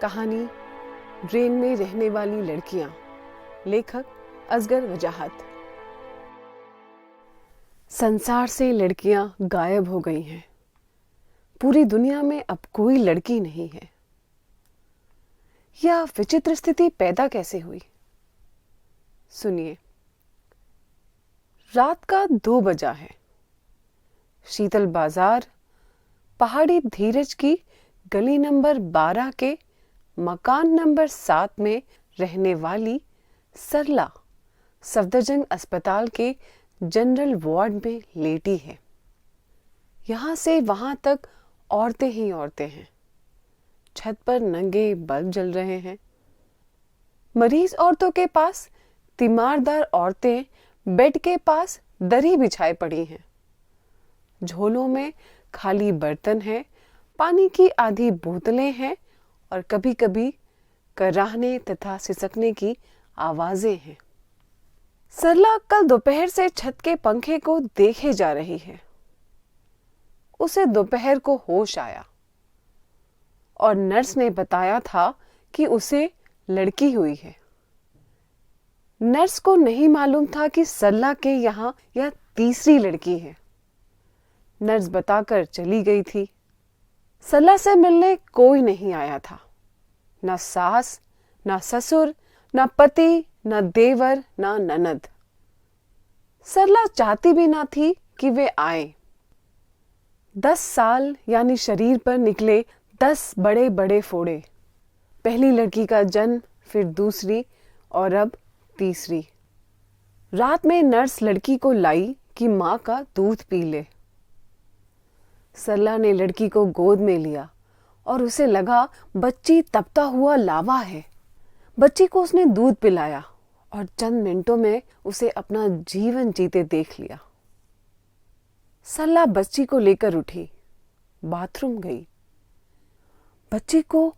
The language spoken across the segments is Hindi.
कहानी ड्रेन में रहने वाली लड़कियां। लेखक असगर वजाहत। संसार से लड़कियां गायब हो गई हैं। पूरी दुनिया में अब कोई लड़की नहीं है। यह विचित्र स्थिति पैदा कैसे हुई? सुनिए। रात का 2 बजा है। शीतल बाजार, पहाड़ी धीरज की गली नंबर 12 के मकान नंबर 7 में रहने वाली सरला सफदरजंग अस्पताल के जनरल वार्ड में लेटी है। यहां से वहां तक औरतें ही औरतें हैं। छत पर नंगे बल्ब जल रहे हैं। मरीज औरतों के पास तीमारदार औरतें बेड के पास दरी बिछाए पड़ी हैं। झोलों में खाली बर्तन है, पानी की आधी बोतलें हैं और कभी कभी कराहने तथा सिसकने की आवाजें हैं। सरला कल दोपहर से छत के पंखे को देखे जा रही है। उसे दोपहर को होश आया और नर्स ने बताया था कि उसे लड़की हुई है। नर्स को नहीं मालूम था कि सरला के यहाँ यह तीसरी लड़की है। नर्स बताकर चली गई थी। सरला से मिलने कोई नहीं आया था। न सास, न ससुर, न पति, न देवर, न ननद। सरला चाहती भी न थी कि वे आए। 10 साल यानी शरीर पर निकले 10 बड़े बड़े फोड़े। पहली लड़की का जन्म, फिर दूसरी और अब तीसरी। रात में नर्स लड़की को लाई कि मां का दूध पी ले। सरला ने लड़की को गोद में लिया और उसे लगा बच्ची तपता हुआ लावा है। बच्ची को उसने दूध पिलाया और चंद मिनटों में उसे अपना जीवन जीते देख लिया। सरला बच्ची को लेकर उठी, बाथरूम गई, बच्ची को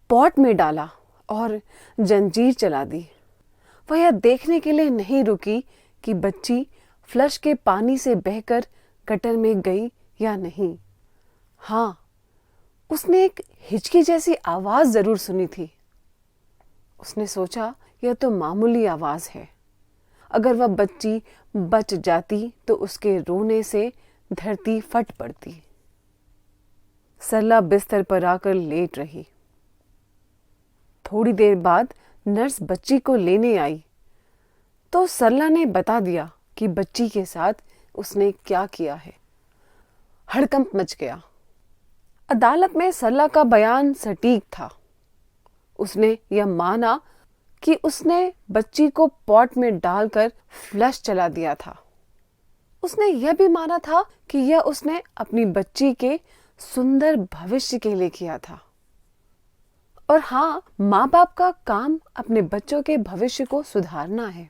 पॉट में डाला और जंजीर चला दी। वह यह देखने के लिए नहीं रुकी कि बच्ची फ्लश के पानी से बहकर गटर में गई या नहीं। हाँ, उसने एक हिचकी जैसी आवाज जरूर सुनी थी। उसने सोचा यह तो मामूली आवाज है। अगर वह बच्ची बच जाती तो उसके रोने से धरती फट पड़ती। सरला बिस्तर पर आकर लेट रही। थोड़ी देर बाद नर्स बच्ची को लेने आई तो सरला ने बता दिया कि बच्ची के साथ उसने क्या किया है। हड़कंप मच गया। अदालत में सरला का बयान सटीक था। उसने यह माना कि उसने बच्ची को पॉट में डालकर फ्लश चला दिया था। उसने यह भी माना था कि यह उसने अपनी बच्ची के सुंदर भविष्य के लिए किया था। और हाँ, माँ बाप का काम अपने बच्चों के भविष्य को सुधारना है।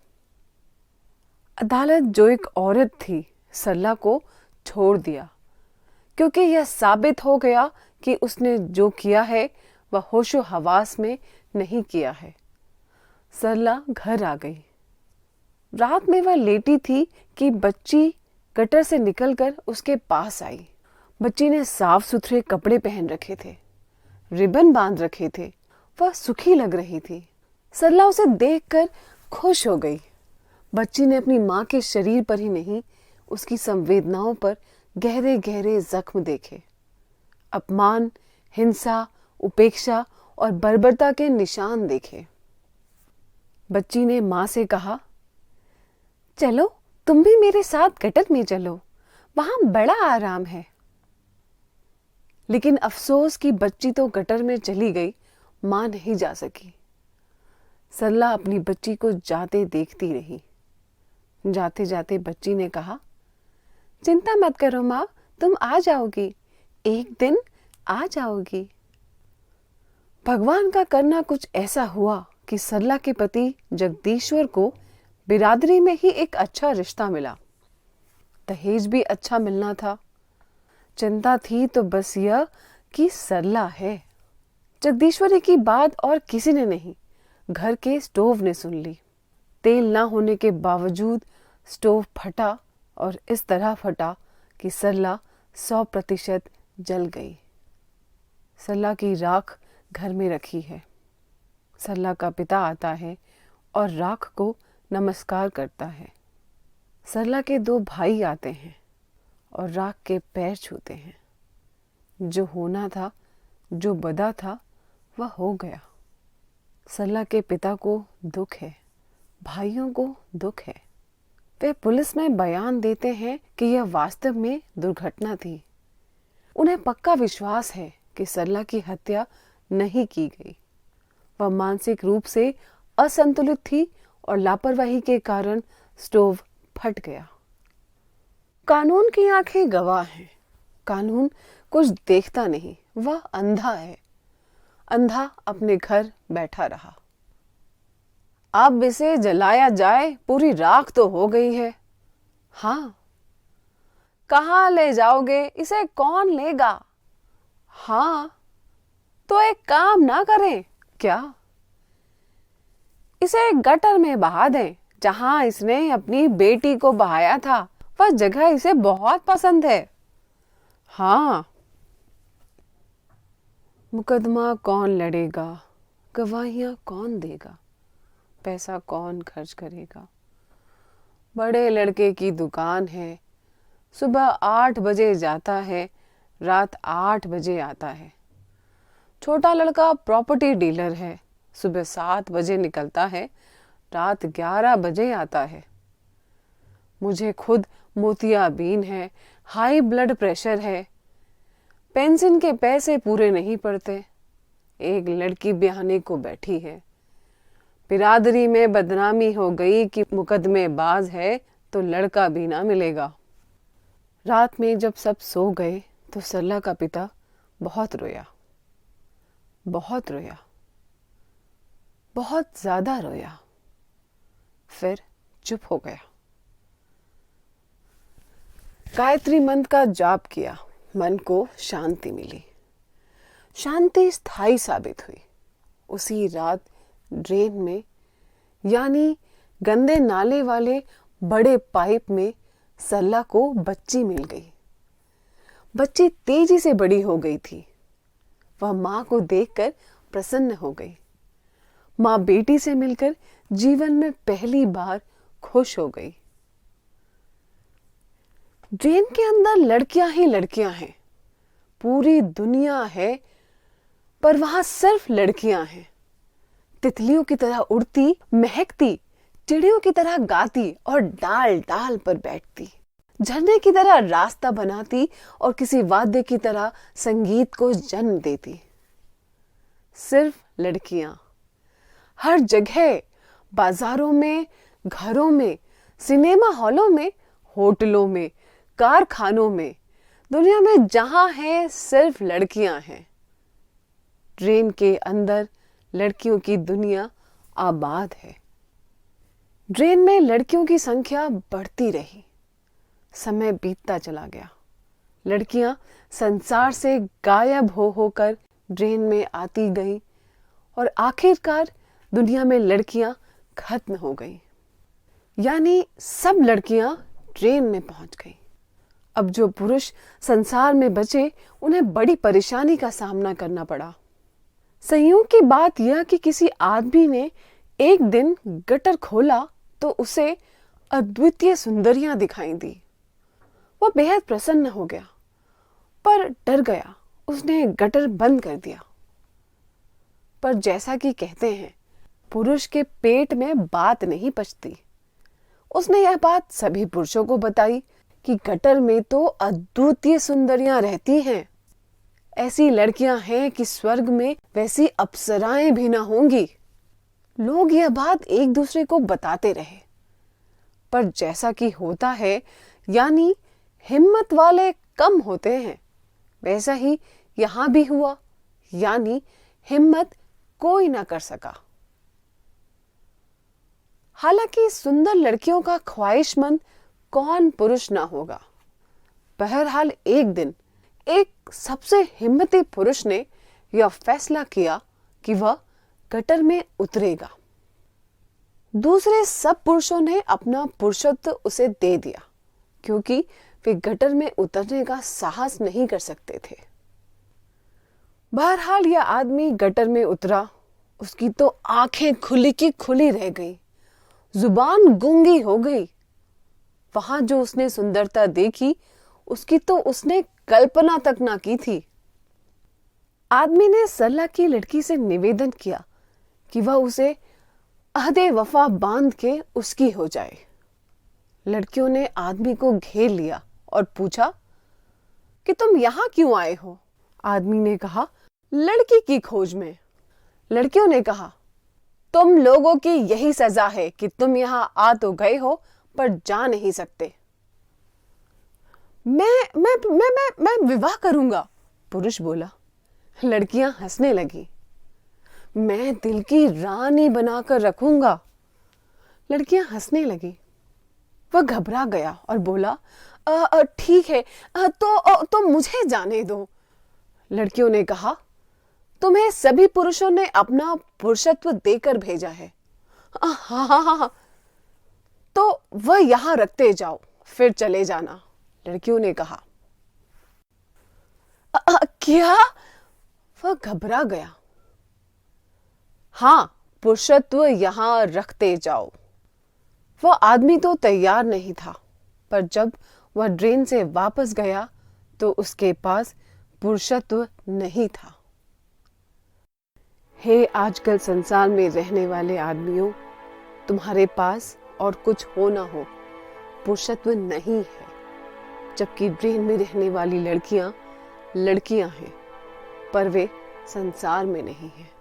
अदालत जो एक औरत थी, सरला को छोड़ दिया क्योंकि यह साबित हो गया कि उसने जो किया है वह होशो हवास में नहीं किया है। सरला घर आ गई। रात में वह लेटी थी कि बच्ची गटर से निकलकर उसके पास आई। बच्ची ने साफ सुथरे कपड़े पहन रखे थे, रिबन बांध रखे थे। वह सुखी लग रही थी। सरला उसे देखकर खुश हो गई। बच्ची ने अपनी मां के शरीर पर ही नहीं, उसकी संवेदनाओं पर गहरे गहरे जख्म देखे। अपमान, हिंसा, उपेक्षा और बर्बरता के निशान देखे। बच्ची ने मां से कहा, चलो तुम भी मेरे साथ गटर में चलो, वहां बड़ा आराम है। लेकिन अफसोस कि बच्ची तो गटर में चली गई, मां नहीं जा सकी। सरला अपनी बच्ची को जाते देखती रही। जाते जाते बच्ची ने कहा, चिंता मत करो मां, तुम आ जाओगी, एक दिन आ जाओगी। भगवान का करना कुछ ऐसा हुआ कि सरला के पति जगदीश्वर को बिरादरी में ही एक अच्छा रिश्ता मिला। दहेज भी अच्छा मिलना था। चिंता थी तो बस यह कि सरला है। जगदीश्वरी की बात और किसी ने नहीं, घर के स्टोव ने सुन ली। तेल ना होने के बावजूद स्टोव फटा और इस तरह फटा कि सरला 100% जल गई। सरला की राख घर में रखी है। सरला का पिता आता है और राख को नमस्कार करता है। सरला के 2 भाई आते हैं और राख के पैर छूते हैं। जो होना था, जो बदा था, वह हो गया। सरला के पिता को दुख है, भाइयों को दुख है। वे पुलिस में बयान देते हैं कि यह वास्तव में दुर्घटना थी। उन्हें पक्का विश्वास है कि सरला की हत्या नहीं की गई। वह मानसिक रूप से असंतुलित थी और लापरवाही के कारण स्टोव फट गया। कानून की आंखें गवाह हैं। कानून कुछ देखता नहीं, वह अंधा है। अंधा अपने घर बैठा रहा। अब इसे जलाया जाए, पूरी राख तो हो गई है। हाँ। कहाँ ले जाओगे? इसे कौन लेगा? हाँ। तो एक काम ना करें क्या? इसे गटर में बहा दें, जहां इसने अपनी बेटी को बहाया था। वह जगह इसे बहुत पसंद है। हाँ। मुकदमा कौन लड़ेगा? गवाहियां कौन देगा? पैसा कौन खर्च करेगा? बड़े लड़के की दुकान है। सुबह 8 बजे जाता है, रात 8 बजे आता है। छोटा लड़का प्रॉपर्टी डीलर है। सुबह 7 बजे निकलता है, रात 11 बजे आता है। मुझे खुद मोतियाबिंद है, हाई ब्लड प्रेशर है। पेंशन के पैसे पूरे नहीं पड़ते। एक लड़की ब्याहने को बैठी है। बिरादरी में बदनामी हो गई कि मुकदमेबाज है, तो लड़का भी ना मिलेगा। रात में जब सब सो गए तो सरला का पिता बहुत रोया, बहुत रोया, बहुत ज्यादा रोया। फिर चुप हो गया। गायत्री मंत्र का जाप किया, मन को शांति मिली। शांति स्थायी साबित हुई। उसी रात ड्रेन में, यानी गंदे नाले वाले बड़े पाइप में सरला को बच्ची मिल गई। बच्ची तेजी से बड़ी हो गई थी। वह मां को देखकर प्रसन्न हो गई। मां बेटी से मिलकर जीवन में पहली बार खुश हो गई। ड्रेन के अंदर लड़कियां ही लड़कियां हैं। पूरी दुनिया है, पर वहां सिर्फ लड़कियां हैं। तितलियों की तरह उड़ती, महकती, चिड़ियों की तरह गाती और डाल डाल पर बैठती, झरने की तरह रास्ता बनाती और किसी वाद्य की तरह संगीत को जन्म देती। सिर्फ लड़कियां। हर जगह, बाजारों में, घरों में, सिनेमा हॉलों में, होटलों में, कारखानों में, दुनिया में जहां है सिर्फ लड़कियां हैं। ट्रेन के अंदर लड़कियों की दुनिया आबाद है। ट्रेन में लड़कियों की संख्या बढ़ती रही। समय बीतता चला गया। लड़कियां संसार से गायब हो होकर ट्रेन में आती गईं और आखिरकार दुनिया में लड़कियां खत्म हो गईं। यानी सब लड़कियां ट्रेन में पहुंच गईं। अब जो पुरुष संसार में बचे, उन्हें बड़ी परेशानी का सामना करना पड़ा। संयोग की बात यह कि किसी आदमी ने एक दिन गटर खोला तो उसे अद्वितीय सुंदरियां दिखाई दी। वह बेहद प्रसन्न हो गया, पर डर गया। उसने गटर बंद कर दिया। पर जैसा कि कहते हैं, पुरुष के पेट में बात नहीं पचती। उसने यह बात सभी पुरुषों को बताई कि गटर में तो अद्वितीय सुंदरियां रहती हैं। ऐसी लड़कियां हैं कि स्वर्ग में वैसी अप्सराएं भी ना होंगी। लोग यह बात एक दूसरे को बताते रहे। पर जैसा कि होता है, यानी हिम्मत वाले कम होते हैं, वैसा ही यहां भी हुआ, यानी हिम्मत कोई ना कर सका। हालांकि सुंदर लड़कियों का ख्वाहिशमंद कौन पुरुष ना होगा। बहरहाल एक दिन एक सबसे हिम्मती पुरुष ने यह फैसला किया कि वह गटर में उतरेगा। दूसरे सब पुरुषों ने अपना पुरुषत्व उसे दे दिया, क्योंकि वे गटर में उतरने का साहस नहीं कर सकते थे। बहरहाल यह आदमी गटर में उतरा। उसकी तो आंखें खुली की खुली रह गई, जुबान गूंगी हो गई। वहां जो उसने सुंदरता देखी उसकी तो उसने कल्पना तक ना की थी। आदमी ने सरला की लड़की से निवेदन किया कि वह उसे अहदे वफा बांध के उसकी हो जाए। लड़कियों ने आदमी को घेर लिया और पूछा कि तुम यहां क्यों आए हो? आदमी ने कहा, लड़की की खोज में। लड़कियों ने कहा, तुम लोगों की यही सजा है कि तुम यहां आ तो गए हो पर जा नहीं सकते। मैं विवाह करूंगा, पुरुष बोला। लड़कियां हंसने लगी। मैं दिल की रानी बनाकर रखूंगा। लड़कियां हंसने लगी। वह घबरा गया और बोला, ठीक है, तो मुझे जाने दो। लड़कियों ने कहा, तुम्हें सभी पुरुषों ने अपना पुरुषत्व देकर भेजा है। हाँ हाँ हाँ, तो वह यहां रखते जाओ, फिर चले जाना। लड़कियों ने कहा। क्या? वह घबरा गया। हाँ, पुरुषत्व यहां रखते जाओ। वह आदमी तो तैयार नहीं था, पर जब वह ड्रेन से वापस गया तो उसके पास पुरुषत्व नहीं था। हे आजकल संसार में रहने वाले आदमियों, तुम्हारे पास और कुछ हो ना हो, पुरुषत्व नहीं है, जबकि ड्रेन में रहने वाली लड़कियां लड़कियां हैं, पर वे संसार में नहीं हैं।